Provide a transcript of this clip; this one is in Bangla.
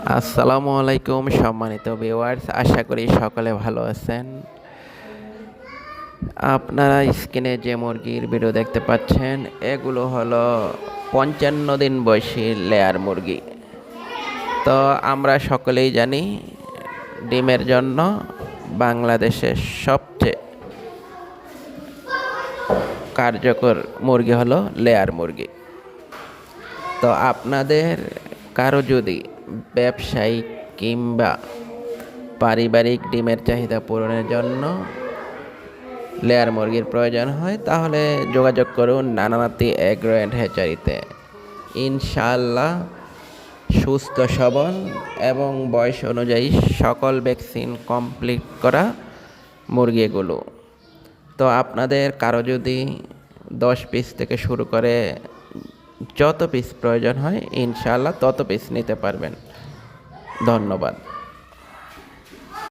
আসসালামু আলাইকুম সম্মানিত ভিউয়ার্স, আশা করি সকলে ভালো আছেন। আপনারা স্ক্রিনে যে মুরগির ভিডিও দেখতে পাচ্ছেন, এগুলো হলো 55 দিন বয়সী লেয়ার মুরগি। তো আমরা সকলেই জানি ডিমের জন্য বাংলাদেশের সবচেয়ে কার্যকর মুরগি হলো লেয়ার মুরগি। তো আপনাদের কারো যদি ব্যবসায়িক কিংবা পারিবারিক ডিমের চাহিদা পূরণের জন্য লেয়ার মুরগির প্রয়োজন হয়, তাহলে যোগাযোগ করুন নানানাতি এগ্রো অ্যান্ড হ্যাচারিতে। ইনশাআল্লাহ সুস্থ সবল এবং বয়স অনুযায়ী সকল ভ্যাকসিন কমপ্লিট করা মুরগিগুলো। তো আপনাদের কারো যদি 10 পিস থেকে শুরু করে যত পিস প্রয়োজন হয়, ইনশাআল্লাহ তত পিস নিতে পারবেন। ধন্যবাদ।